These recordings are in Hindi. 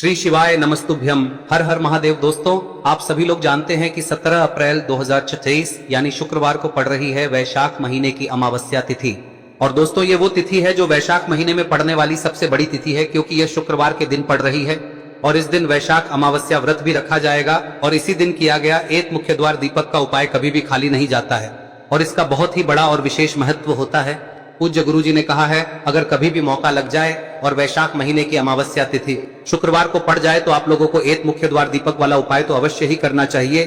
श्री शिवाय नमस्तुभ्यम। हर हर महादेव। दोस्तों, आप सभी लोग जानते हैं कि 17 अप्रैल 2023 यानी शुक्रवार को पड़ रही है वैशाख महीने की अमावस्या तिथि। और दोस्तों, ये वो तिथि है जो वैशाख महीने में पड़ने वाली सबसे बड़ी तिथि है, क्योंकि यह शुक्रवार के दिन पड़ रही है। और इस दिन वैशाख अमावस्या व्रत भी रखा जाएगा और इसी दिन किया गया एक मुख्य द्वार दीपक का उपाय कभी भी खाली नहीं जाता है और इसका बहुत ही बड़ा और विशेष महत्व होता है। पूज्य गुरु जी ने कहा है, अगर कभी भी मौका लग जाए और वैशाख महीने की अमावस्या तिथि शुक्रवार को पड़ जाए तो आप लोगों को एक मुख्य द्वार दीपक वाला उपाय तो अवश्य ही करना चाहिए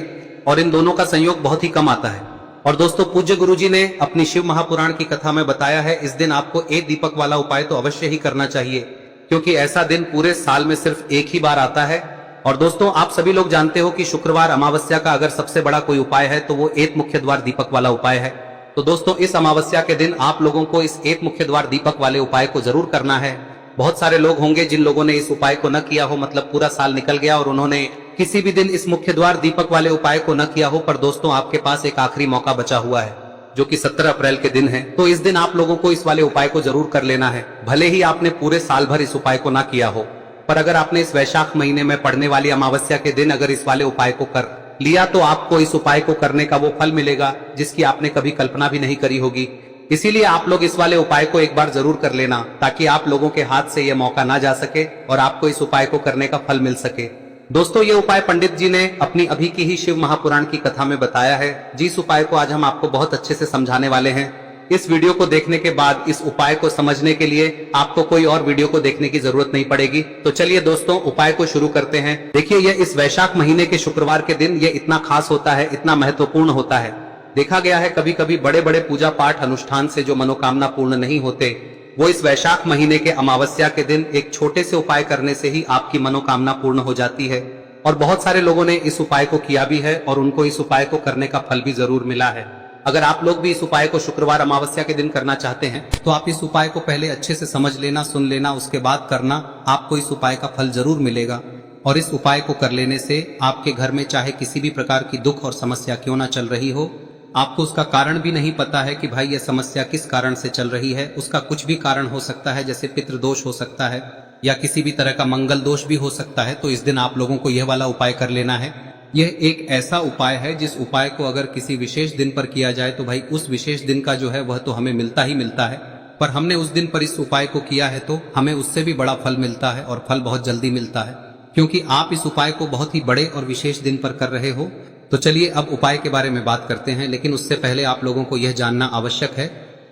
और इन दोनों का संयोग बहुत ही कम आता है। और दोस्तों, पूज्य गुरु जी ने अपनी शिव महापुराण की कथा में बताया है, इस दिन आपको एक दीपक वाला उपाय तो अवश्य ही करना चाहिए, क्योंकि ऐसा दिन पूरे साल में सिर्फ एक ही बार आता है। और दोस्तों, आप सभी लोग जानते हो कि शुक्रवार अमावस्या का अगर सबसे बड़ा कोई उपाय है तो वो एक मुख्य द्वार दीपक वाला उपाय है। तो दोस्तों, इस अमावस्या के दिन आप लोगों को इस एक मुख्य द्वार दीपक वाले उपाय को जरूर करना है। बहुत सारे लोग होंगे जिन लोगों ने इस उपाय को न किया हो, मतलब पूरा साल निकल गया और उन्होंने किसी भी दिन इस मुख्य द्वार दीपक वाले उपाय को न किया हो। पर दोस्तों, आपके पास एक आखिरी मौका बचा हुआ है जो कि 17 अप्रैल के दिन है। तो इस दिन आप लोगों को इस वाले उपाय को जरूर कर लेना है, भले ही आपने पूरे साल भर इस उपाय को ना किया हो। पर अगर आपने इस वैशाख महीने में पड़ने वाली अमावस्या के दिन अगर इस वाले उपाय को कर लिया तो आपको इस उपाय को करने का वो फल मिलेगा जिसकी आपने कभी कल्पना भी नहीं करी होगी। इसीलिए आप लोग इस वाले उपाय को एक बार जरूर कर लेना, ताकि आप लोगों के हाथ से यह मौका ना जा सके और आपको इस उपाय को करने का फल मिल सके। दोस्तों, ये उपाय पंडित जी ने अपनी अभी की ही शिव महापुराण की कथा में बताया है, जिस उपाय को आज हम आपको बहुत अच्छे से समझाने वाले हैं। इस वीडियो को देखने के बाद इस उपाय को समझने के लिए आपको कोई और वीडियो को देखने की जरूरत नहीं पड़ेगी। तो चलिए दोस्तों, उपाय को शुरू करते हैं। देखिए, यह इस वैशाख महीने के शुक्रवार के दिन ये इतना खास होता है, इतना महत्वपूर्ण होता है। देखा गया है कभी कभी बड़े बड़े पूजा पाठ अनुष्ठान से जो मनोकामना पूर्ण नहीं होते, वो इस वैशाख महीने के अमावस्या के दिन एक छोटे से उपाय करने से ही आपकी मनोकामना पूर्ण हो जाती है। और बहुत सारे लोगों ने इस उपाय को किया भी है और उनको इस उपाय को करने का फल भी जरूर मिला है। अगर आप लोग भी इस उपाय को शुक्रवार अमावस्या के दिन करना चाहते हैं तो आप इस उपाय को पहले अच्छे से समझ लेना, सुन लेना, उसके बाद करना। आपको इस उपाय का फल जरूर मिलेगा। और इस उपाय को कर लेने से आपके घर में चाहे किसी भी प्रकार की दुख और समस्या क्यों ना चल रही हो, आपको उसका कारण भी नहीं पता है कि भाई यह समस्या किस कारण से चल रही है, उसका कुछ भी कारण हो सकता है, जैसे पितृदोष हो सकता है या किसी भी तरह का मंगल दोष भी हो सकता है। तो इस दिन आप लोगों को यह वाला उपाय कर लेना है। यह एक ऐसा उपाय है जिस उपाय को अगर किसी विशेष दिन पर किया जाए तो भाई उस विशेष दिन का जो है वह तो हमें मिलता ही मिलता है। पर हमने उस दिन पर इस उपाय को किया है तो हमें उससे भी बड़ा फल मिलता है और फल बहुत जल्दी मिलता है, क्योंकि आप इस उपाय को बहुत ही बड़े और विशेष दिन पर कर रहे हो। तो चलिए अब उपाय के बारे में बात करते हैं, लेकिन उससे पहले आप लोगों को यह जानना आवश्यक है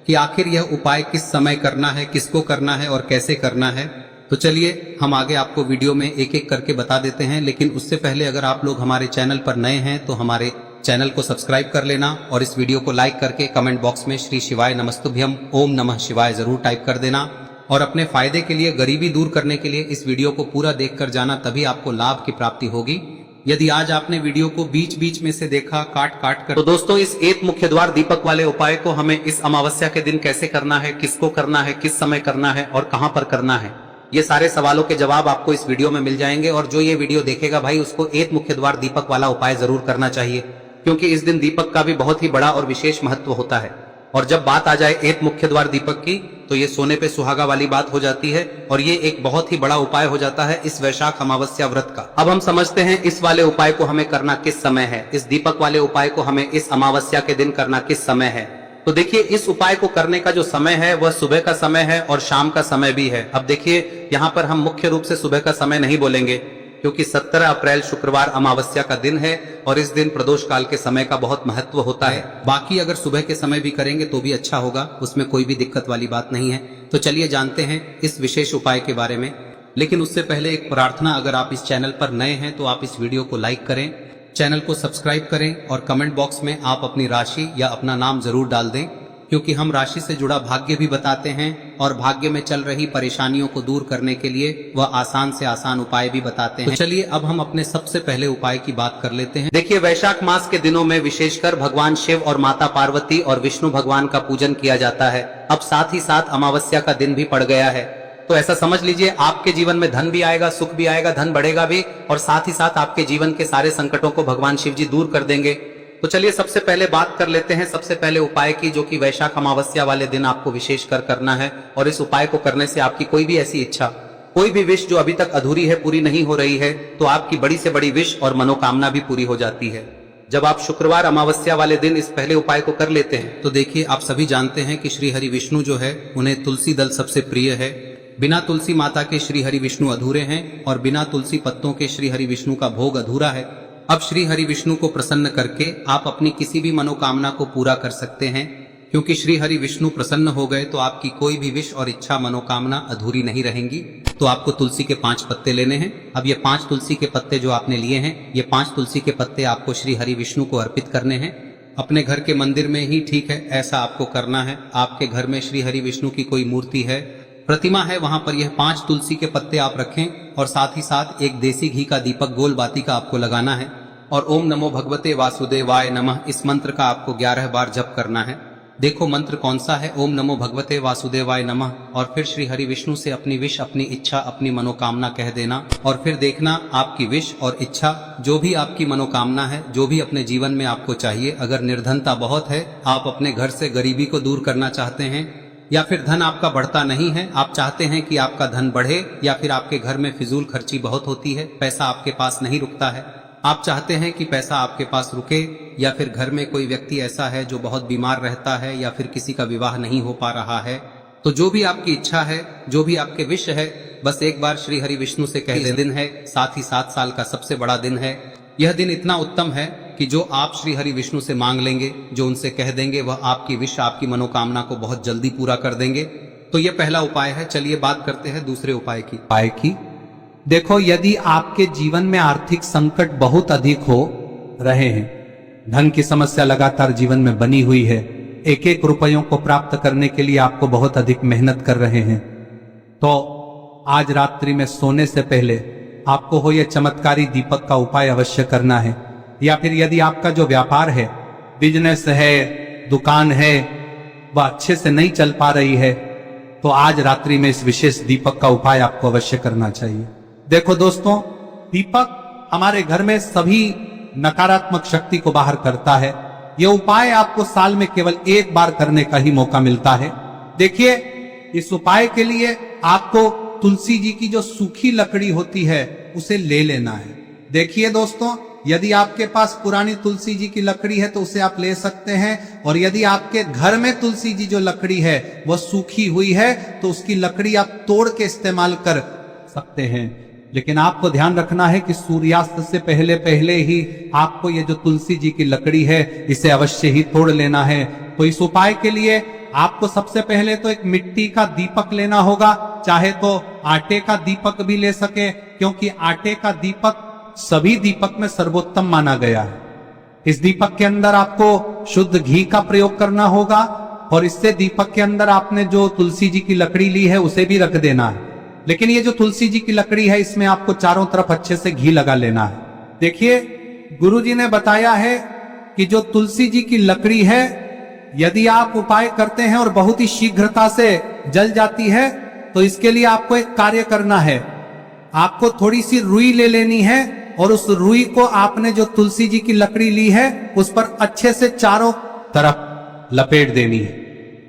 कि आखिर यह उपाय किस समय करना है, किसको करना है और कैसे करना है। तो चलिए हम आगे आपको वीडियो में एक एक करके बता देते हैं, लेकिन उससे पहले अगर आप लोग हमारे चैनल पर नए हैं तो हमारे चैनल को सब्सक्राइब कर लेना और इस वीडियो को लाइक करके कमेंट बॉक्स में श्री शिवाय नमस्तुभ्यम ओम नमः शिवाय जरूर टाइप कर देना। और अपने फायदे के लिए, गरीबी दूर करने के लिए इस वीडियो को पूरा देख कर जाना, तभी आपको लाभ की प्राप्ति होगी। यदि आज आपने वीडियो को बीच बीच में से देखा, काट काट कर, तो दोस्तों इस एक मुख्य द्वार दीपक वाले उपाय को हमें इस अमावस्या के दिन कैसे करना है, किसको करना है, किस समय करना है और कहां पर करना है, ये सारे सवालों के जवाब आपको इस वीडियो में मिल जाएंगे। और जो ये वीडियो देखेगा भाई उसको एक मुख्य द्वार दीपक वाला उपाय जरूर करना चाहिए, क्योंकि इस दिन दीपक का भी बहुत ही बड़ा और विशेष महत्व होता है। और जब बात आ जाए एक मुख्य द्वार दीपक की तो ये सोने पे सुहागा वाली बात हो जाती है और ये एक बहुत ही बड़ा उपाय हो जाता है इस वैशाख अमावस्या व्रत का। अब हम समझते हैं इस वाले उपाय को हमें करना किस समय है, इस दीपक वाले उपाय को हमें इस अमावस्या के दिन करना किस समय है। तो देखिए, इस उपाय को करने का जो समय है वह सुबह का समय है और शाम का समय भी है। अब देखिए, यहाँ पर हम मुख्य रूप से सुबह का समय नहीं बोलेंगे, क्योंकि 17 अप्रैल शुक्रवार अमावस्या का दिन है और इस दिन प्रदोष काल के समय का बहुत महत्व होता है। बाकी अगर सुबह के समय भी करेंगे तो भी अच्छा होगा, उसमें कोई भी दिक्कत वाली बात नहीं है। तो चलिए जानते हैं इस विशेष उपाय के बारे में। लेकिन उससे पहले एक प्रार्थना, अगर आप इस चैनल पर नए हैं तो आप इस वीडियो को लाइक करें, चैनल को सब्सक्राइब करें और कमेंट बॉक्स में आप अपनी राशि या अपना नाम जरूर डाल दें, क्योंकि हम राशि से जुड़ा भाग्य भी बताते हैं और भाग्य में चल रही परेशानियों को दूर करने के लिए वह आसान से आसान उपाय भी बताते हैं। तो चलिए अब हम अपने सबसे पहले उपाय की बात कर लेते हैं। देखिए, वैशाख मास के दिनों में विशेषकर भगवान शिव और माता पार्वती और विष्णु भगवान का पूजन किया जाता है। अब साथ ही साथ अमावस्या का दिन भी पड़ गया है, तो ऐसा समझ लीजिए आपके जीवन में धन भी आएगा, सुख भी आएगा, धन बढ़ेगा भी और साथ ही साथ आपके जीवन के सारे संकटों को भगवान शिव जी दूर कर देंगे। तो चलिए सबसे पहले बात कर लेते हैं सबसे पहले उपाय की, जो कि वैशाख अमावस्या वाले दिन आपको विशेष कर करना है। और इस उपाय को करने से आपकी कोई भी ऐसी इच्छा कोई भी विश जो अभी तक अधूरी है, पूरी नहीं हो रही है, तो आपकी बड़ी से बड़ी विश और मनोकामना भी पूरी हो जाती है। जब आप शुक्रवार अमावस्या वाले दिन इस पहले उपाय को कर लेते हैं तो देखिए, आप सभी जानते हैं कि श्री हरि विष्णु जो है उन्हें तुलसी दल सबसे प्रिय है। बिना तुलसी माता के श्री हरि विष्णु अधूरे हैं और बिना तुलसी पत्तों के श्री हरि विष्णु का भोग अधूरा है। अब श्री हरि विष्णु को प्रसन्न करके आप अपनी किसी भी मनोकामना को पूरा कर सकते हैं, क्योंकि श्री हरि विष्णु प्रसन्न हो गए तो आपकी कोई भी विश और इच्छा मनोकामना अधूरी नहीं रहेंगी। तो आपको तुलसी के 5 पत्ते लेने हैं। अब ये 5 तुलसी के पत्ते जो आपने लिए हैं, ये 5 तुलसी के पत्ते आपको श्री हरि विष्णु को अर्पित करने हैं। अपने घर के मंदिर में ही ठीक है, ऐसा आपको करना है। आपके घर में श्री हरि विष्णु की कोई मूर्ति है, प्रतिमा है, वहां पर यह 5 तुलसी के पत्ते आप रखें और साथ ही साथ एक देसी घी का दीपक गोल बाती का आपको लगाना है और ओम नमो भगवते वासुदेवाय नमः इस मंत्र का आपको 11 बार जप करना है। देखो मंत्र कौन सा है, ओम नमो भगवते वासुदेवाय नमः, और फिर श्री हरि विष्णु से अपनी विश, अपनी इच्छा, अपनी मनोकामना कह देना और फिर देखना आपकी विश और इच्छा, जो भी आपकी मनोकामना है, जो भी अपने जीवन में आपको चाहिए। अगर निर्धनता बहुत है, आप अपने घर से गरीबी को दूर करना चाहते हैं, या फिर धन आपका बढ़ता नहीं है, आप चाहते हैं कि आपका धन बढ़े, या फिर आपके घर में फिजूल खर्ची बहुत होती है, पैसा आपके पास नहीं रुकता है, आप चाहते हैं कि पैसा आपके पास रुके, या फिर घर में कोई व्यक्ति ऐसा है जो बहुत बीमार रहता है, या फिर किसी का विवाह नहीं हो पा रहा है, तो जो भी आपकी इच्छा है, जो भी आपके विश है, बस एक बार श्री हरि विष्णु से कह दें। दिन है, साथ ही 7 साल का सबसे बड़ा दिन है। यह दिन इतना उत्तम है कि जो आप श्री हरि विष्णु से मांग लेंगे, जो उनसे कह देंगे, वह आपकी विश, आपकी मनोकामना को बहुत जल्दी पूरा कर देंगे। तो यह पहला उपाय है। चलिए बात करते हैं दूसरे उपाय की। देखो, यदि आपके जीवन में आर्थिक संकट बहुत अधिक हो रहे हैं, धन की समस्या लगातार जीवन में बनी हुई है, एक एक रुपयों को प्राप्त करने के लिए आपको बहुत अधिक मेहनत कर रहे हैं, तो आज रात्रि में सोने से पहले आपको हो यह चमत्कारी दीपक का उपाय अवश्य करना है। या फिर यदि आपका जो व्यापार है, बिजनेस है, दुकान है, वह अच्छे से नहीं चल पा रही है, तो आज रात्रि में इस विशेष दीपक का उपाय आपको अवश्य करना चाहिए। देखो दोस्तों, दीपक हमारे घर में सभी नकारात्मक शक्ति को बाहर करता है। यह उपाय आपको साल में केवल एक बार करने का ही मौका मिलता है। देखिए, इस उपाय के लिए आपको तुलसी जी की जो सूखी लकड़ी होती है उसे ले लेना है। देखिए दोस्तों, यदि आपके पास पुरानी तुलसी जी की लकड़ी है तो उसे आप ले सकते हैं, और यदि आपके घर में तुलसी जी जो लकड़ी है वह सूखी हुई है तो उसकी लकड़ी आप तोड़ के इस्तेमाल कर सकते हैं। लेकिन आपको ध्यान रखना है कि सूर्यास्त से पहले पहले ही आपको ये जो तुलसी जी की लकड़ी है इसे अवश्य ही तोड़ लेना है। तो इस उपाय के लिए आपको सबसे पहले तो एक मिट्टी का दीपक लेना होगा, चाहे तो आटे का दीपक भी ले सके, क्योंकि आटे का दीपक सभी दीपक में सर्वोत्तम माना गया है। इस दीपक के अंदर आपको शुद्ध घी का प्रयोग करना होगा, और इससे दीपक के अंदर आपने जो तुलसी जी की लकड़ी ली है उसे भी रख देना है। लेकिन ये जो तुलसी जी की लकड़ी है, इसमें आपको चारों तरफ अच्छे से घी लगा लेना है। देखिए, गुरुजी ने बताया है कि जो तुलसी जी की लकड़ी है, यदि आप उपाय करते हैं और बहुत ही शीघ्रता से जल जाती है, तो इसके लिए आपको एक कार्य करना है। आपको थोड़ी सी रुई ले लेनी है और उस रुई को आपने जो तुलसी जी की लकड़ी ली है उस पर अच्छे से चारों तरफ लपेट देनी है।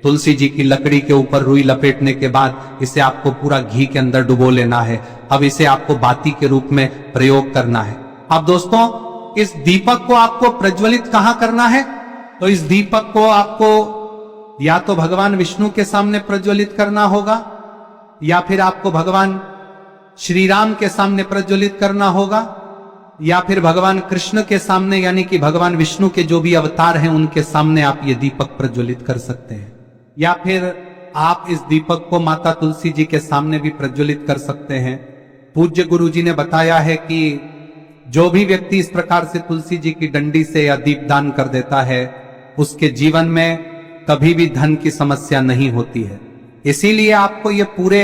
तुलसी जी की लकड़ी के ऊपर रुई लपेटने के बाद इसे आपको पूरा घी के अंदर डुबो लेना है। अब इसे आपको बाती के रूप में प्रयोग करना है। अब दोस्तों, इस दीपक को आपको प्रज्वलित कहां करना है? तो इस दीपक को आपको या तो भगवान विष्णु के सामने प्रज्वलित करना होगा, या फिर आपको भगवान श्री राम के सामने प्रज्वलित करना होगा, या फिर भगवान कृष्ण के सामने, यानी कि भगवान विष्णु के जो भी अवतार हैं उनके सामने आप ये दीपक प्रज्वलित कर सकते हैं। या फिर आप इस दीपक को माता तुलसी जी के सामने भी प्रज्वलित कर सकते हैं। पूज्य गुरु जी ने बताया है कि जो भी व्यक्ति इस प्रकार से तुलसी जी की डंडी से या दीपदान कर देता है, उसके जीवन में कभी भी धन की समस्या नहीं होती है। इसीलिए आपको ये पूरे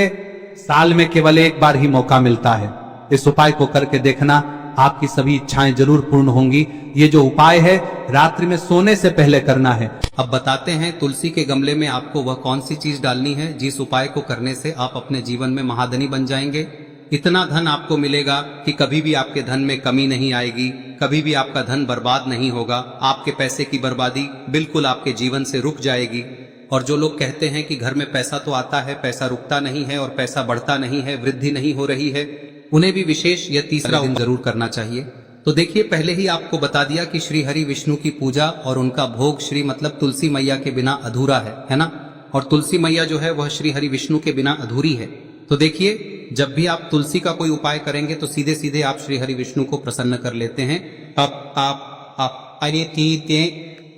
साल में केवल एक बार ही मौका मिलता है। इस उपाय को करके देखना, आपकी सभी इच्छाएं जरूर पूर्ण होंगी। ये जो उपाय है रात्रि में सोने से पहले करना है। अब बताते हैं तुलसी के गमले में आपको वह कौन सी चीज डालनी है जिस उपाय को करने से आप अपने जीवन में महाधनी बन जाएंगे। इतना धन आपको मिलेगा कि कभी भी आपके धन में कमी नहीं आएगी, कभी भी आपका धन बर्बाद नहीं होगा। आपके पैसे की बर्बादी बिल्कुल आपके जीवन से रुक जाएगी। और जो लोग कहते हैं कि घर में पैसा तो आता है, पैसा रुकता नहीं है और पैसा बढ़ता नहीं है, वृद्धि नहीं हो रही है, उन्हें भी विशेष यह तीसरा दिन जरूर करना चाहिए। तो देखिए, पहले ही आपको बता दिया कि श्री हरि विष्णु की पूजा और उनका भोग श्री मतलब तुलसी मैया के बिना अधूरा है ना। और तुलसी मैया जो है वह श्री हरि विष्णु के बिना अधूरी है। तो देखिए, जब भी आप तुलसी का कोई उपाय करेंगे तो सीधे सीधे आप श्री हरि विष्णु को प्रसन्न कर लेते हैं।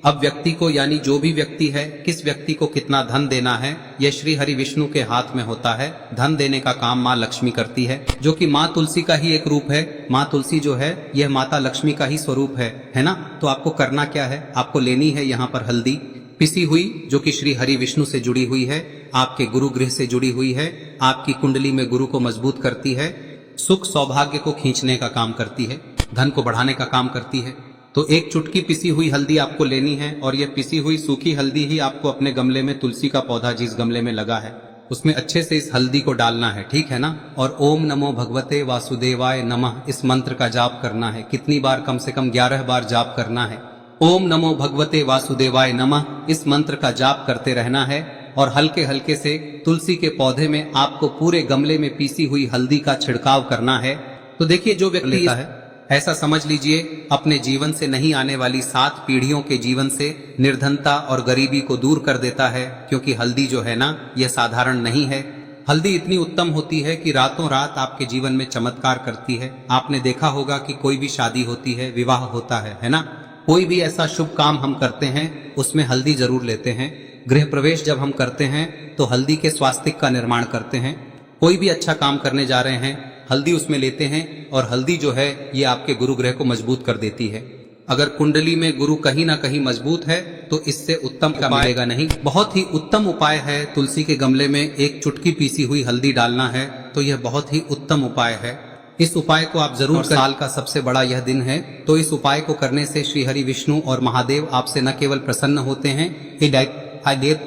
अब व्यक्ति को, यानी जो भी व्यक्ति है, किस व्यक्ति को कितना धन देना है, यह श्री हरि विष्णु के हाथ में होता है। धन देने का काम माँ लक्ष्मी करती है, जो कि माँ तुलसी का ही एक रूप है। माँ तुलसी जो है यह माता लक्ष्मी का ही स्वरूप है ना। तो आपको करना क्या है, आपको लेनी है यहाँ पर हल्दी पिसी हुई, जो कि श्री हरि विष्णु से जुड़ी हुई है, आपके गुरु गृह से जुड़ी हुई है, आपकी कुंडली में गुरु को मजबूत करती है, सुख सौभाग्य को खींचने का काम करती है, धन को बढ़ाने का काम करती है। तो एक चुटकी पिसी हुई हल्दी आपको लेनी है और यह पिसी हुई सूखी हल्दी ही आपको अपने गमले में, तुलसी का पौधा जिस गमले में लगा है उसमें अच्छे से इस हल्दी को डालना है, ठीक है ना। और ओम नमो भगवते वासुदेवाय नमः इस मंत्र का जाप करना है। कितनी बार? कम से कम 11 बार जाप करना है। ओम नमो भगवते वासुदेवाय नमः इस मंत्र का जाप करते रहना है और हल्के हल्के से तुलसी के पौधे में आपको पूरे गमले में पीसी हुई हल्दी का छिड़काव करना है। तो देखिए, जो व्यक्ति लेता है, ऐसा समझ लीजिए अपने जीवन से नहीं आने वाली 7 पीढ़ियों के जीवन से निर्धनता और गरीबी को दूर कर देता है। क्योंकि हल्दी जो है ना, यह साधारण नहीं है। हल्दी इतनी उत्तम होती है कि रातों रात आपके जीवन में चमत्कार करती है। आपने देखा होगा कि कोई भी शादी होती है, विवाह होता है ना, कोई भी ऐसा शुभ काम हम करते हैं उसमें हल्दी जरूर लेते हैं। गृह प्रवेश जब हम करते हैं तो हल्दी के स्वास्तिक का निर्माण करते हैं। कोई भी अच्छा काम करने जा रहे हैं, हल्दी उसमें लेते हैं और हल्दी जो है ये आपके गुरु ग्रह को मजबूत कर देती है। अगर कुंडली में गुरु कहीं ना कहीं मजबूत है तो इससे उत्तम का मिलेगा नहीं। बहुत ही उत्तम उपाय है, तुलसी के गमले में एक चुटकी पीसी हुई हल्दी डालना है, तो यह बहुत ही उत्तम उपाय है। इस उपाय को आप जरूर करें। साल का सबसे बड़ा यह दिन है, तो इस उपाय को करने से श्री हरि विष्णु और महादेव आपसे न केवल प्रसन्न होते हैं,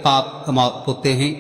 पाप होते हैं,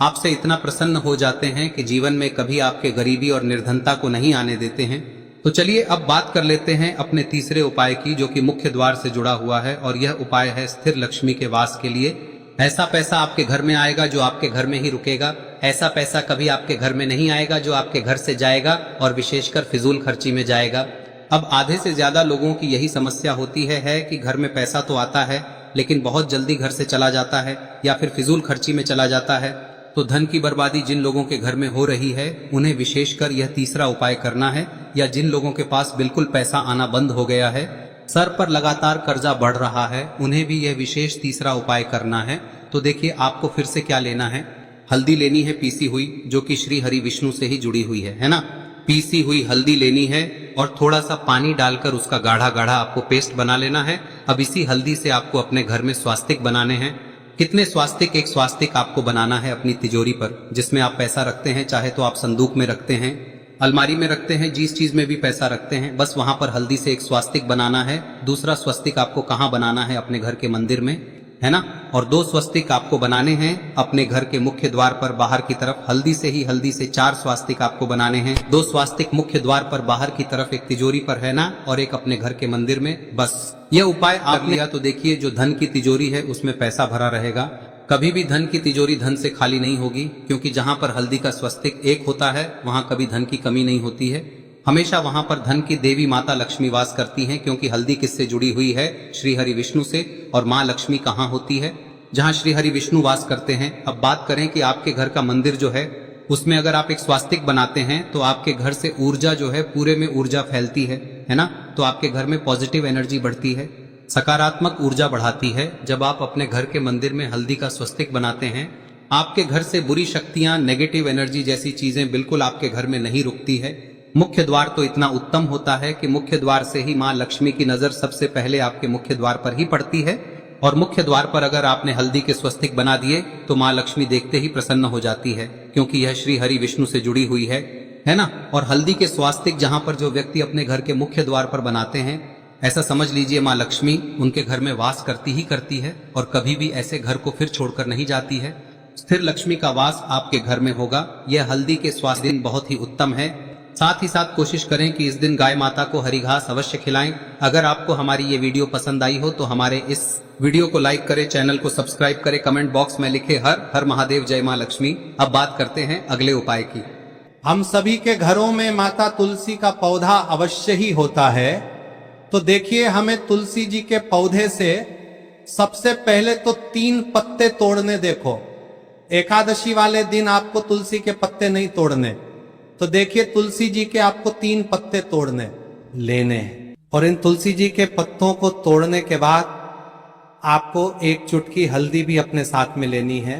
आपसे इतना प्रसन्न हो जाते हैं कि जीवन में कभी आपके गरीबी और निर्धनता को नहीं आने देते हैं। तो चलिए अब बात कर लेते हैं अपने तीसरे उपाय की, जो कि मुख्य द्वार से जुड़ा हुआ है। और यह उपाय है स्थिर लक्ष्मी के वास के लिए। ऐसा पैसा आपके घर में आएगा जो आपके घर में ही रुकेगा। ऐसा पैसा कभी आपके घर में नहीं आएगा जो आपके घर से जाएगा और विशेषकर फिजूल खर्ची में जाएगा। अब आधे से ज्यादा लोगों की यही समस्या होती है कि घर में पैसा तो आता है लेकिन बहुत जल्दी घर से चला जाता है या फिर फिजूल खर्ची में चला जाता है। तो धन की बर्बादी जिन लोगों के घर में हो रही है उन्हें विशेषकर यह तीसरा उपाय करना है। या जिन लोगों के पास बिल्कुल पैसा आना बंद हो गया है, सर पर लगातार कर्जा बढ़ रहा है, उन्हें भी यह विशेष तीसरा उपाय करना है। तो देखिए, आपको फिर से क्या लेना है, हल्दी लेनी है पीसी हुई, जो कि श्री हरि विष्णु से ही जुड़ी हुई है ना। पीसी हुई हल्दी लेनी है और थोड़ा सा पानी डालकर उसका गाढ़ा गाढ़ा आपको पेस्ट बना लेना है। अब इसी हल्दी से आपको अपने घर में स्वास्तिक बनाने हैं। कितने स्वास्तिक? एक स्वास्तिक आपको बनाना है अपनी तिजोरी पर, जिसमें आप पैसा रखते हैं। चाहे तो आप संदूक में रखते हैं, अलमारी में रखते हैं, जिस चीज में भी पैसा रखते हैं, बस वहां पर हल्दी से एक स्वास्तिक बनाना है। दूसरा स्वस्तिक आपको कहाँ बनाना है? अपने घर के मंदिर में, है ना। और 2 स्वस्तिक आपको बनाने हैं अपने घर के मुख्य द्वार पर बाहर की तरफ। हल्दी से 4 स्वास्तिक आपको बनाने हैं। 2 स्वास्तिक मुख्य द्वार पर बाहर की तरफ, एक तिजोरी पर, है ना, और एक अपने घर के मंदिर में। बस यह उपाय आप लिया तो देखिए, जो धन की तिजोरी है उसमें पैसा भरा रहेगा। कभी भी धन की तिजोरी धन से खाली नहीं होगी, क्योंकि जहां पर हल्दी का स्वस्तिक एक होता है वहां कभी धन की कमी नहीं होती है। हमेशा वहां पर धन की देवी माता लक्ष्मी वास करती हैं, क्योंकि हल्दी किससे जुड़ी हुई है? श्री हरि विष्णु से। और माँ लक्ष्मी कहाँ होती है? जहाँ श्री हरि विष्णु वास करते हैं। अब बात करें कि आपके घर का मंदिर जो है उसमें अगर आप एक स्वास्तिक बनाते हैं तो आपके घर से ऊर्जा जो है, पूरे में ऊर्जा फैलती है ना। तो आपके घर में पॉजिटिव एनर्जी बढ़ती है, सकारात्मक ऊर्जा बढ़ाती है। जब आप अपने घर के मंदिर में हल्दी का स्वस्तिक बनाते हैं, आपके घर से बुरी शक्तियां, नेगेटिव एनर्जी जैसी चीजें बिल्कुल आपके घर में नहीं रुकती है। मुख्य द्वार तो इतना उत्तम होता है कि मुख्य द्वार से ही माँ लक्ष्मी की नजर सबसे पहले आपके मुख्य द्वार पर ही पड़ती है। और मुख्य द्वार पर अगर आपने हल्दी के स्वस्तिक बना दिए तो माँ लक्ष्मी देखते ही प्रसन्न हो जाती है, क्योंकि यह श्री हरि विष्णु से जुड़ी हुई है ना। और हल्दी के स्वास्तिक जहां पर जो व्यक्ति अपने घर के मुख्य द्वार पर बनाते हैं, ऐसा समझ लीजिए माँ लक्ष्मी उनके घर में वास करती ही करती है और कभी भी ऐसे घर को फिर छोड़कर नहीं जाती है। स्थिर लक्ष्मी का वास आपके घर में होगा। यह हल्दी के स्वास्थ्य दिन बहुत ही उत्तम है। साथ ही साथ कोशिश करें कि इस दिन गाय माता को हरी घास अवश्य खिलाएं। अगर आपको हमारी ये वीडियो पसंद आई हो तो हमारे इस वीडियो को लाइक करें, चैनल को सब्सक्राइब करें, कमेंट बॉक्स में लिखे हर हर महादेव, जय मां लक्ष्मी। अब बात करते हैं अगले उपाय की। हम सभी के घरों में माता तुलसी का पौधा अवश्य ही होता है। तो देखिए, हमें तुलसी जी के पौधे से सबसे पहले तो 3 पत्ते तोड़ने। देखो, एकादशी वाले दिन आपको तुलसी के पत्ते नहीं तोड़ने, तो देखिए तुलसी जी के आपको 3 पत्ते तोड़ने लेने हैं। और इन तुलसी जी के पत्तों को तोड़ने के बाद आपको 1 चुटकी हल्दी भी अपने साथ में लेनी है।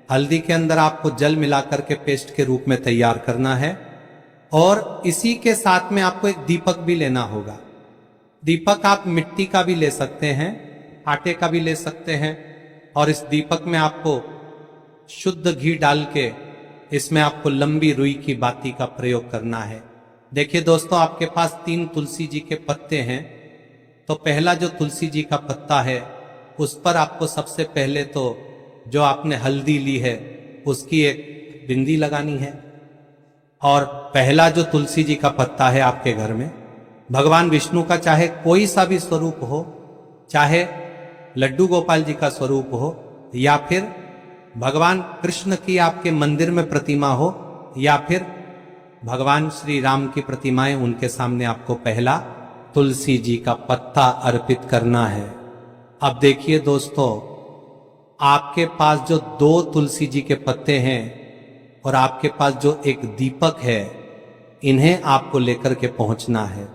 हल्दी के अंदर आपको जल मिलाकर के पेस्ट के रूप में तैयार करना है। और इसी के साथ में आपको एक दीपक भी लेना होगा। दीपक आप मिट्टी का भी ले सकते हैं, आटे का भी ले सकते हैं। और इस दीपक में आपको शुद्ध घी डाल के इसमें आपको लंबी रुई की बाती का प्रयोग करना है। देखिए दोस्तों, आपके पास 3 तुलसी जी के पत्ते हैं। तो पहला जो तुलसी जी का पत्ता है उस पर आपको सबसे पहले तो जो आपने हल्दी ली है उसकी एक बिंदी लगानी है। और पहला जो तुलसी जी का पत्ता है आपके घर में, भगवान विष्णु का चाहे कोई सा भी स्वरूप हो, चाहे लड्डू गोपाल जी का स्वरूप हो, या फिर भगवान कृष्ण की आपके मंदिर में प्रतिमा हो, या फिर भगवान श्री राम की प्रतिमाएं, उनके सामने आपको पहला तुलसी जी का पत्ता अर्पित करना है। अब देखिए दोस्तों, आपके पास जो 2 तुलसी जी के पत्ते हैं और आपके पास जो एक दीपक है, इन्हें आपको लेकर के पहुंचना है।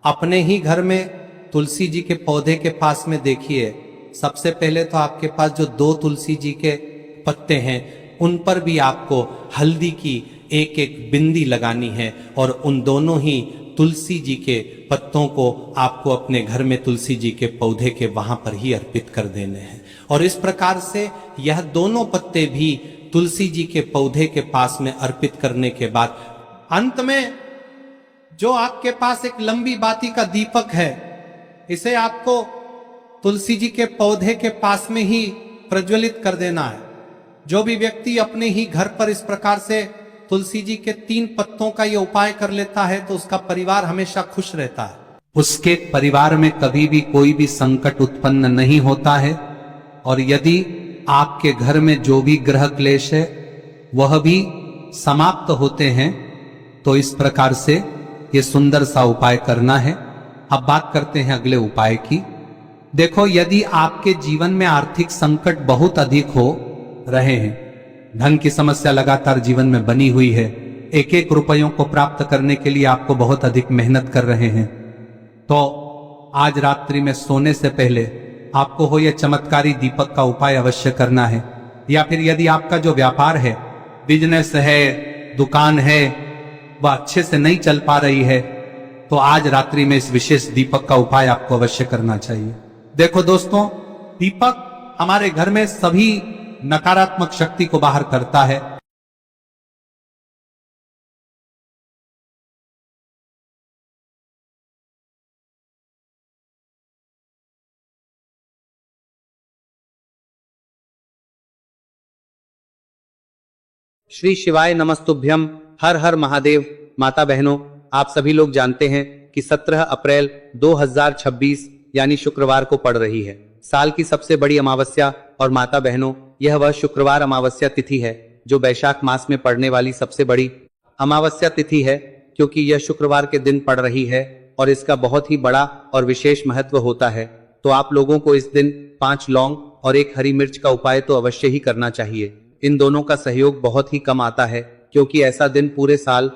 अपने ही घर में तुलसी जी के पौधे के पास में देखिए, सबसे पहले तो आपके पास जो 2 तुलसी जी के पत्ते हैं उन पर भी आपको हल्दी की एक एक बिंदी लगानी है। और उन दोनों ही तुलसी जी के पत्तों को आपको अपने घर में तुलसी जी के पौधे के वहां पर ही अर्पित कर देने हैं। और इस प्रकार से यह दोनों पत्ते भी तुलसी जी के पौधे के पास में अर्पित करने के बाद अंत में जो आपके पास एक लंबी बाती का दीपक है, इसे आपको तुलसी जी के पौधे के पास में ही प्रज्वलित कर देना है। जो भी व्यक्ति अपने ही घर पर इस प्रकार से तुलसी जी के 3 पत्तों का ये उपाय कर लेता है तो उसका परिवार हमेशा खुश रहता है। उसके परिवार में कभी भी कोई भी संकट उत्पन्न नहीं होता है। और यदि आपके घर में जो भी ग्रह क्लेश है वह भी समाप्त होते हैं। तो इस प्रकार से ये सुंदर सा उपाय करना है। अब बात करते हैं अगले उपाय की। देखो, यदि आपके जीवन में आर्थिक संकट बहुत अधिक हो रहे हैं, धन की समस्या लगातार जीवन में बनी हुई है, एक एक रुपयों को प्राप्त करने के लिए आपको बहुत अधिक मेहनत कर रहे हैं, तो आज रात्रि में सोने से पहले आपको हो यह चमत्कारी दीपक का उपाय अवश्य करना है। या फिर यदि आपका जो व्यापार है, बिजनेस है, दुकान है, वह अच्छे से नहीं चल पा रही है, तो आज रात्रि में इस विशेष दीपक का उपाय आपको अवश्य करना चाहिए। देखो दोस्तों, दीपक हमारे घर में सभी नकारात्मक शक्ति को बाहर करता है। श्री शिवाय नमस्तुभ्यम। हर हर महादेव। माता बहनों, आप सभी लोग जानते हैं कि 17 अप्रैल 2026 यानी शुक्रवार को पड़ रही है साल की सबसे बड़ी अमावस्या। और माता बहनों, यह वह शुक्रवार अमावस्या तिथि है जो वैशाख मास में पड़ने वाली सबसे बड़ी अमावस्या तिथि है, क्योंकि यह शुक्रवार के दिन पड़ रही है और इसका बहुत ही बड़ा और विशेष महत्व होता है। तो आप लोगों को इस दिन 5 लौंग और 1 हरी मिर्च का उपाय तो अवश्य ही करना चाहिए। इन दोनों का सहयोग बहुत ही कम आता है, क्योंकि ऐसा दिन पूरे साल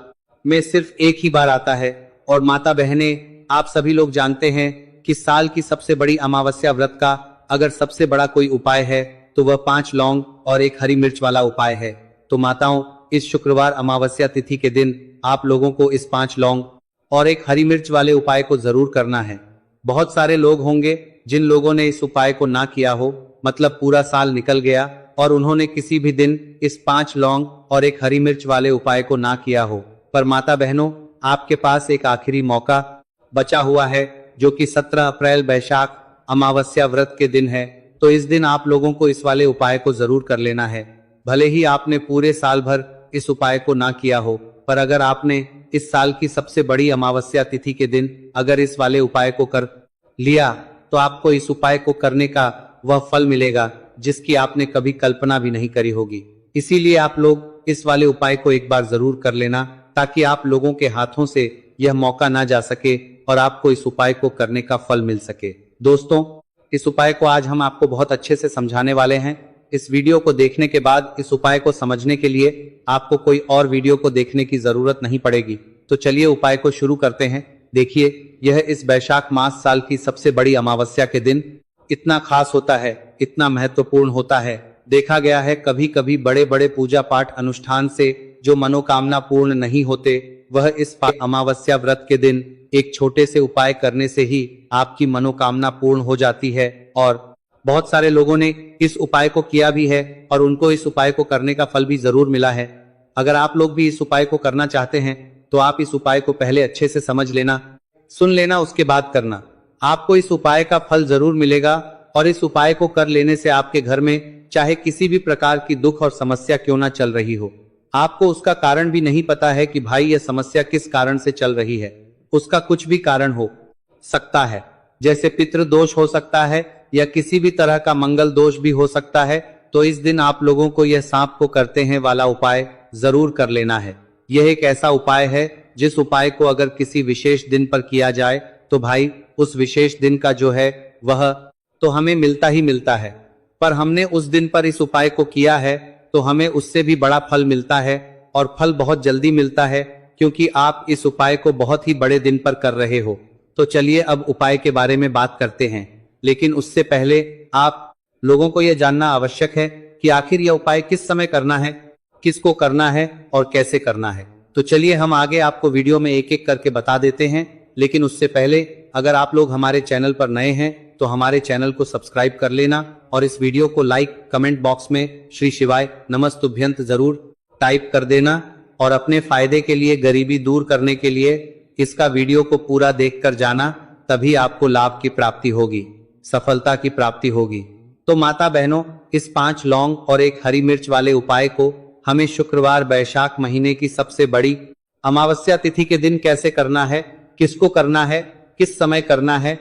में सिर्फ एक ही बार आता है। और माता बहने, आप सभी लोग जानते हैं कि साल की सबसे बड़ी अमावस्या व्रत का अगर सबसे बड़ा कोई उपाय है तो वह 5 लौंग और 1 हरी मिर्च वाला उपाय है। तो माताओं, इस शुक्रवार अमावस्या तिथि के दिन आप लोगों को इस 5 लौंग और 1 हरी मिर्च वाले उपाय को जरूर करना है। बहुत सारे लोग होंगे जिन लोगों ने इस उपाय को ना किया हो, मतलब पूरा साल निकल गया और उन्होंने किसी भी दिन इस 5 लौंग और 1 हरी मिर्च वाले उपाय को ना किया हो। पर माता बहनों, आपके पास एक आखिरी मौका बचा हुआ है, जो कि 17 अप्रैल वैशाख अमावस्या व्रत के दिन है। तो इस दिन आप लोगों को इस वाले उपाय को जरूर कर लेना है। भले ही आपने पूरे साल भर इस उपाय को ना किया हो, पर अगर आपने इस साल की सबसे बड़ी अमावस्या तिथि के दिन अगर इस वाले उपाय को कर लिया तो आपको इस उपाय को करने का वह फल मिलेगा जिसकी आपने कभी कल्पना भी नहीं करी होगी। इसीलिए आप लोग इस वाले उपाय को एक बार जरूर कर लेना ताकि आप लोगों के हाथों से यह मौका ना जा सके और आपको इस उपाय को करने का फल मिल सके। दोस्तों, इस उपाय को आज हम आपको बहुत अच्छे से समझाने वाले हैं। इस वीडियो को देखने के बाद इस उपाय को समझने के लिए आपको कोई और वीडियो को देखने की जरूरत नहीं पड़ेगी। तो चलिए उपाय को शुरू करते हैं। देखिए, यह इस वैशाख मास साल की सबसे बड़ी अमावस्या के दिन इतना खास होता है, इतना महत्वपूर्ण होता है। देखा गया है कभी कभी बड़े बड़े पूजा पाठ अनुष्ठान से जो मनोकामना पूर्ण नहीं होते, वह इस अमावस्या व्रत के दिन एक छोटे से उपाय करने से ही आपकी मनोकामना पूर्ण हो जाती है। और बहुत सारे लोगों ने इस उपाय को किया भी है और उनको इस उपाय को करने का फल भी जरूर मिला है। अगर आप लोग भी इस उपाय को करना चाहते हैं तो आप इस उपाय को पहले अच्छे से समझ लेना, सुन लेना, उसके बाद करना। आपको इस उपाय का फल जरूर मिलेगा और इस उपाय को कर लेने से आपके घर में चाहे किसी भी प्रकार की दुख और समस्या क्यों ना चल रही हो, आपको उसका कारण भी नहीं पता है कि भाई यह समस्या किस कारण से चल रही है, उसका कुछ भी कारण हो सकता है, जैसे पितृ दोष हो सकता है या किसी भी तरह का मंगल दोष भी हो सकता है। तो इस दिन आप लोगों को यह सांप को करते हैं वाला उपाय जरूर कर लेना है। यह एक ऐसा उपाय है जिस उपाय को अगर किसी विशेष दिन पर किया जाए तो भाई उस विशेष दिन का जो है वह तो हमें मिलता ही मिलता है, पर हमने उस दिन पर इस उपाय को किया है तो हमें उससे भी बड़ा फल मिलता है और फल बहुत जल्दी मिलता है क्योंकि आप इस उपाय को बहुत ही बड़े दिन पर कर रहे हो। तो चलिए अब उपाय के बारे में बात करते हैं, लेकिन उससे पहले आप लोगों को यह जानना आवश्यक है कि आखिर यह उपाय किस समय करना है, किसको करना है और कैसे करना है। तो चलिए हम आगे आपको वीडियो में एक एक करके बता देते हैं, लेकिन उससे पहले अगर आप लोग हमारे चैनल पर नए हैं तो हमारे चैनल को सब्सक्राइब कर लेना और इस वीडियो को लाइक, कमेंट बॉक्स में श्री शिवाय नमस्तुभ्यंत जरूर टाइप कर देना और अपने फायदे के लिए, गरीबी दूर करने के लिए इसका वीडियो को पूरा देखकर जाना, तभी आपको लाभ की प्राप्ति होगी, सफलता की प्राप्ति होगी। तो माता बहनों, इस 5 लौंग और 1 हरी मिर्च वाले उपाय को हमें शुक्रवार वैशाख महीने की सबसे बड़ी अमावस्या तिथि के दिन कैसे करना है, किसको करना है, किस समय करना है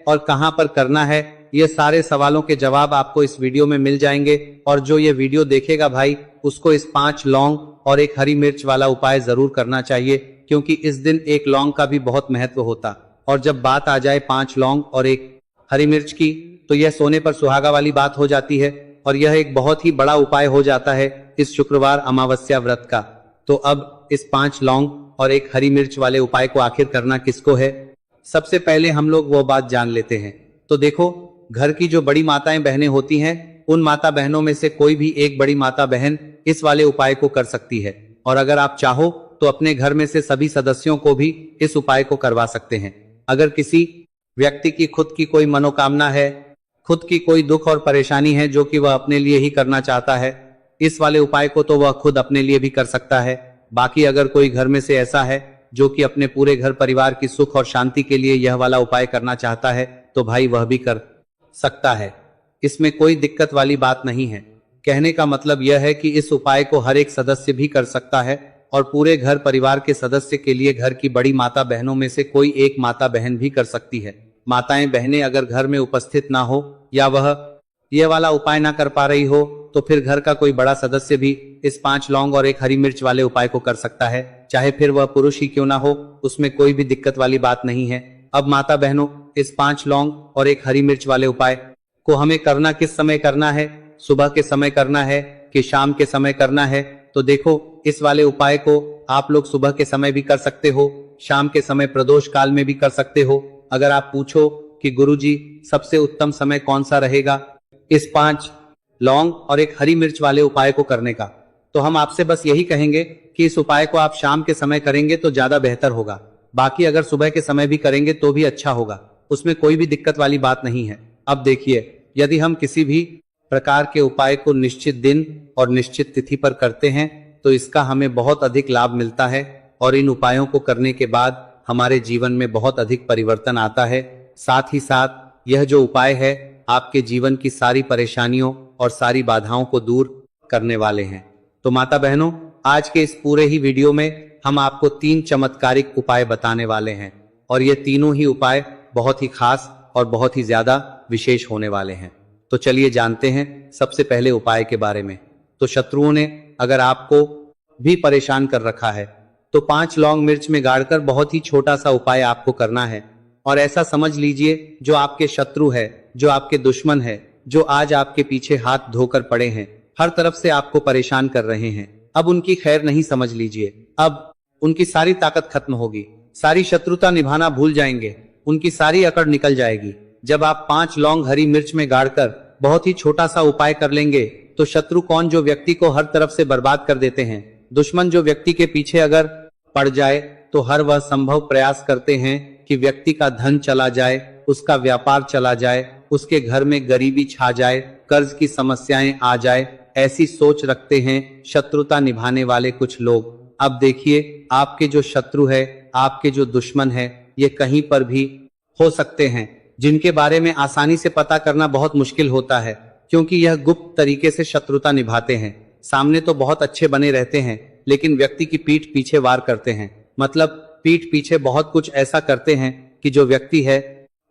और कहां पर करना है, ये सारे सवालों के जवाब आपको इस वीडियो में मिल जाएंगे। और जो ये वीडियो देखेगा भाई, उसको इस 5 लौंग और 1 हरी मिर्च वाला उपाय जरूर करना चाहिए, क्योंकि इस दिन 1 लौंग का भी बहुत महत्व होता। और जब बात आ जाए 5 लौंग और 1 हरी मिर्च की, तो यह सोने पर सुहागा वाली बात हो जाती है और यह एक बहुत ही बड़ा उपाय हो जाता है इस शुक्रवार अमावस्या व्रत का। तो अब इस 5 लौंग और 1 हरी मिर्च वाले उपाय को आखिर करना किसको है, सबसे पहले हम लोग वो बात जान लेते हैं। तो देखो, घर की जो बड़ी माताएं बहनें होती हैं, उन माता बहनों में से कोई भी एक बड़ी माता बहन इस वाले उपाय को कर सकती है। और अगर आप चाहो तो अपने घर में से सभी सदस्यों को भी इस उपाय को करवा सकते हैं। अगर किसी व्यक्ति की खुद की कोई मनोकामना है, खुद की कोई दुख और परेशानी है जो कि वह अपने लिए ही करना चाहता है, इस वाले उपाय को तो वह खुद अपने लिए भी कर सकता है। बाकी अगर कोई घर में से ऐसा है जो कि अपने पूरे घर परिवार की सुख और शांति के लिए यह वाला उपाय करना चाहता है, तो भाई वह भी कर सकता है। इसमें कोई दिक्कत वाली बात नहीं है। कहने का मतलब यह है कि इस उपाय को हर एक सदस्य भी कर सकता है और पूरे घर परिवार के सदस्य के लिए घर की बड़ी माता बहनों में से कोई एक माता बहन भी कर सकती है। माताएं बहनें अगर घर में उपस्थित ना हो या वह यह वाला उपाय ना कर पा रही हो, तो फिर घर का कोई बड़ा सदस्य भी इस 5 लौंग और 1 हरी मिर्च वाले उपाय को कर सकता है, चाहे फिर वह पुरुष ही क्यों ना हो, उसमें कोई भी दिक्कत वाली बात नहीं है। अब माता बहनों, इस 5 लौंग और 1 हरी मिर्च वाले उपाय को हमें करना किस समय करना है, सुबह के समय करना है कि शाम के समय करना है। तो देखो, इस वाले उपाय को आप लोग सुबह के समय भी कर सकते हो, शाम के समय प्रदोष काल में भी कर सकते हो। अगर आप पूछो कि गुरुजी सबसे उत्तम समय कौन सा रहेगा इस 5 लौंग और 1 हरी मिर्च वाले उपाय को करने का, तो हम आपसे बस यही कहेंगे कि इस उपाय को आप शाम के समय करेंगे तो ज्यादा बेहतर होगा। बाकी अगर सुबह के समय भी करेंगे तो भी अच्छा होगा, उसमें कोई भी दिक्कत वाली बात नहीं है। अब देखिए, यदि हम किसी भी प्रकार के उपाय को निश्चित दिन और निश्चित तिथि पर करते हैं तो इसका हमें बहुत अधिक लाभ मिलता है और इन उपायों को करने के बाद हमारे जीवन में बहुत अधिक परिवर्तन आता है। साथ ही साथ यह जो उपाय है आपके जीवन की सारी परेशानियों और सारी बाधाओं को दूर करने वाले हैं। तो माता बहनों, आज के इस पूरे ही वीडियो में हम आपको 3 चमत्कारिक उपाय बताने वाले हैं और ये तीनों ही उपाय बहुत ही खास और बहुत ही ज्यादा विशेष होने वाले हैं। तो चलिए जानते हैं सबसे पहले उपाय के बारे में। तो शत्रुओं ने अगर आपको भी परेशान कर रखा है तो 5 लौंग मिर्च में गाड़कर बहुत ही छोटा सा उपाय आपको करना है। और ऐसा समझ लीजिए जो आपके शत्रु है, जो आपके दुश्मन है, जो आज आपके पीछे हाथ धोकर पड़े हैं, हर तरफ से आपको परेशान कर रहे हैं, अब उनकी खैर नहीं समझ लीजिए। अब उनकी सारी ताकत खत्म होगी, सारी शत्रुता निभाना भूल जाएंगे, उनकी सारी अकड़ निकल जाएगी। जब आप 5 लौंग हरी मिर्च में गाड़कर बहुत ही छोटा सा उपाय कर लेंगे तो शत्रु कौन, जो व्यक्ति को हर तरफ से बर्बाद कर देते हैं, दुश्मन जो व्यक्ति के पीछे अगर पड़ जाए तो हर वह संभव प्रयास करते हैं कि व्यक्ति का धन चला जाए, उसका व्यापार चला जाए, उसके घर में गरीबी छा जाए, कर्ज की समस्याएं आ जाए, ऐसी सोच रखते हैं शत्रुता निभाने वाले कुछ लोग। अब देखिए, आपके जो शत्रु है, आपके जो दुश्मन है, ये कहीं पर भी हो सकते हैं, जिनके बारे में आसानी से पता करना बहुत मुश्किल होता है, क्योंकि यह गुप्त तरीके से शत्रुता निभाते हैं। सामने तो बहुत अच्छे बने रहते हैं, लेकिन व्यक्ति की पीठ पीछे वार करते हैं। मतलब पीठ पीछे बहुत कुछ ऐसा करते हैं कि जो व्यक्ति है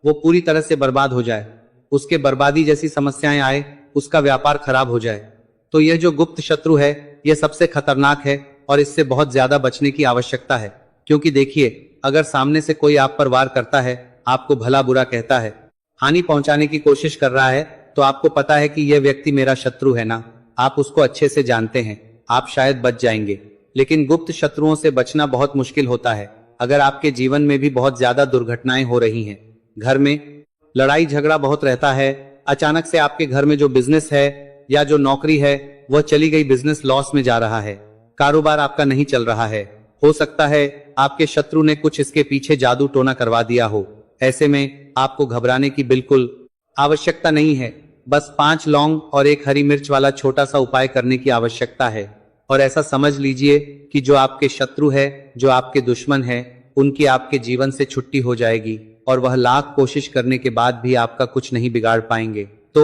वो पूरी तरह से बर्बाद हो जाए, उसके बर्बादी जैसी समस्याएं आए, उसका व्यापार खराब हो जाए। तो यह जो गुप्त शत्रु है, यह सबसे खतरनाक है और इससे बहुत ज्यादा बचने की आवश्यकता है। क्योंकि देखिए, अगर सामने से कोई आप पर वार करता है, आपको भला बुरा कहता है, हानि पहुंचाने की कोशिश कर रहा है, तो आपको पता है कि यह व्यक्ति मेरा शत्रु है ना, आप उसको अच्छे से जानते हैं, आप शायद बच जाएंगे। लेकिन गुप्त शत्रुओं से बचना बहुत मुश्किल होता है। अगर आपके जीवन में भी बहुत ज्यादा दुर्घटनाएं हो रही हैं, घर में लड़ाई झगड़ा बहुत रहता है, अचानक से आपके घर में जो बिजनेस है या जो नौकरी है वह चली गई, बिजनेस लॉस में जा रहा है, कारोबार आपका नहीं चल रहा है, हो सकता है आपके शत्रु ने कुछ इसके पीछे जादू टोना करवा दिया हो। ऐसे में आपको घबराने की बिल्कुल आवश्यकता नहीं है, बस 5 लौंग और 1 हरी मिर्च वाला छोटा सा उपाय करने की आवश्यकता है। और ऐसा समझ लीजिए कि जो आपके शत्रु है, जो आपके दुश्मन है, उनकी आपके जीवन से छुट्टी हो जाएगी और वह लाख कोशिश करने के बाद भी आपका कुछ नहीं बिगाड़ पाएंगे। तो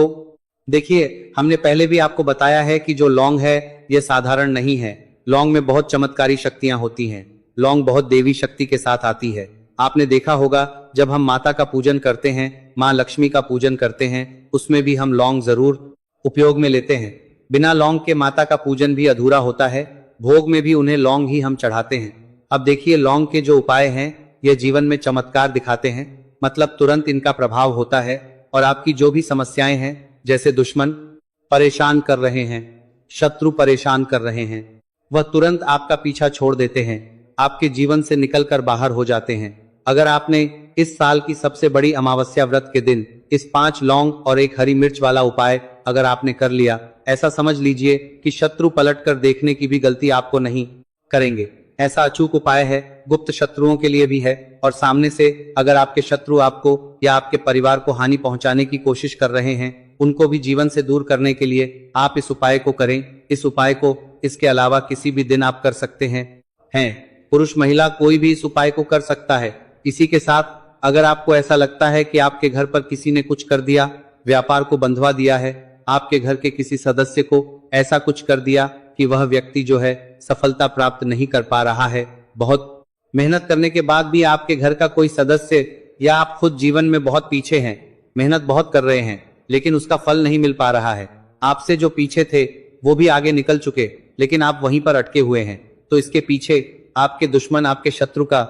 देखिए, हमने पहले भी आपको बताया है कि जो लौंग है यह साधारण नहीं है, लौंग में बहुत चमत्कारी शक्तियां होती हैं, लौंग बहुत देवी शक्ति के साथ आती है। आपने देखा होगा जब हम माता का पूजन करते हैं, माँ लक्ष्मी का पूजन करते हैं, उसमें भी हम लौंग जरूर उपयोग में लेते हैं। बिना लौंग के माता का पूजन भी अधूरा होता है, भोग में भी उन्हें लौंग ही हम चढ़ाते हैं। अब देखिए, लौंग के जो उपाय हैं यह जीवन में चमत्कार दिखाते हैं, मतलब तुरंत इनका प्रभाव होता है और आपकी जो भी समस्याएं हैं, जैसे दुश्मन परेशान कर रहे हैं, शत्रु परेशान कर रहे हैं, वह तुरंत आपका पीछा छोड़ देते हैं, आपके जीवन से निकलकर बाहर हो जाते हैं। अगर आपने इस साल की सबसे बड़ी अमावस्या व्रत के दिन इस 5 लौंग और 1 हरी मिर्च वाला उपाय अगर आपने कर लिया, ऐसा समझ लीजिए कि शत्रु पलटकर देखने की भी गलती आपको नहीं करेंगे। ऐसा अचूक उपाय है, गुप्त शत्रुओं के लिए भी है, और सामने से अगर आपके शत्रु आपको या आपके परिवार को हानि पहुंचाने की कोशिश कर रहे हैं, उनको भी जीवन से दूर करने के लिए आप इस उपाय को करें। इस उपाय को इसके अलावा किसी भी दिन आप कर सकते हैं। पुरुष महिला कोई भी इस उपाय को कर सकता है। इसी के साथ अगर आपको ऐसा लगता है कि आपके घर पर किसी ने कुछ कर दिया, व्यापार को बंधवा दिया है, आपके घर के किसी सदस्य को ऐसा कुछ कर दिया कि वह व्यक्ति जो है सफलता प्राप्त नहीं कर पा रहा है, बहुत मेहनत करने के बाद भी आपके घर का कोई सदस्य या आप खुद जीवन में बहुत पीछे हैं, मेहनत बहुत कर रहे हैं लेकिन उसका फल नहीं मिल पा रहा है, आपसे जो पीछे थे वो भी आगे निकल चुके लेकिन आप वहीं पर अटके हुए हैं, तो इसके पीछे आपके दुश्मन, आपके शत्रु का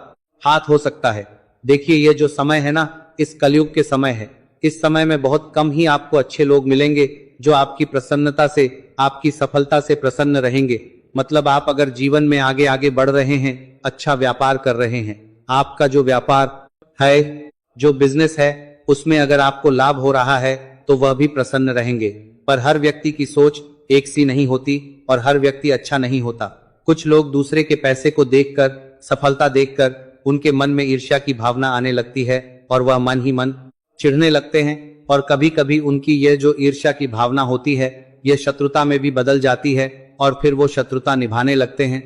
हाथ हो सकता है। देखिए, ये जो समय है ना, इस कलयुग के समय है, इस समय में बहुत कम ही आपको अच्छे लोग मिलेंगे जो आपकी प्रसन्नता से, आपकी सफलता से प्रसन्न रहेंगे। मतलब आप अगर जीवन में आगे आगे बढ़ रहे हैं, अच्छा व्यापार कर रहे हैं, आपका जो व्यापार है, जो बिजनेस है, उसमें अगर आपको लाभ हो रहा है तो वह भी प्रसन्न रहेंगे। पर हर व्यक्ति की सोच एक सी नहीं होती और हर व्यक्ति अच्छा नहीं होता। कुछ लोग दूसरे के पैसे को देखकर, सफलता देखकर उनके मन में ईर्ष्या की भावना आने लगती है और वह मन ही मन चिढ़ने लगते हैं, और कभी कभी उनकी यह जो ईर्ष्या की भावना होती है यह शत्रुता में भी बदल जाती है और फिर वो शत्रुता निभाने लगते हैं।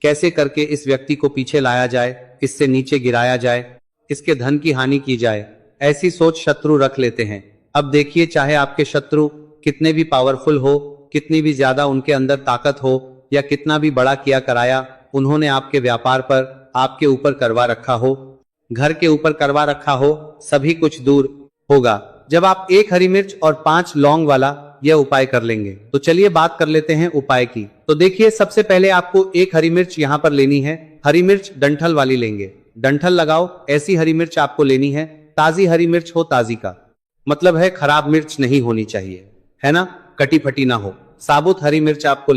कैसे करके इस व्यक्ति को पीछे लाया जाए, इससे नीचे गिराया जाए, इसके धन की हानि की जाए, ऐसी सोच शत्रु रख लेते हैं। अब देखिए, चाहे आपके शत्रु कितने भी पावरफुल हो, कितनी भी ज्यादा उनके अंदर ताकत हो या कितना भी बड़ा किया कराया उन्होंने आपके व्यापार पर, आपके ऊपर करवा रखा हो, घर के ऊपर करवा रखा हो, सभी कुछ दूर होगा जब आप 1 हरी मिर्च और 5 लौंग वाला यह उपाय कर लेंगे। तो चलिए बात कर लेते हैं उपाय की। तो देखिए, सबसे पहले आपको 1 हरी मिर्च यहाँ पर लेनी है। हरी मिर्च डंठल वाली लेंगे, डंठल लगाओ ऐसी हरी मिर्च आपको लेनी है। ताजी हरी मिर्च हो, ताजी का मतलब है खराब मिर्च नहीं होनी चाहिए, है ना, कटी फटी ना हो। साबुत हरी मिर्च आपको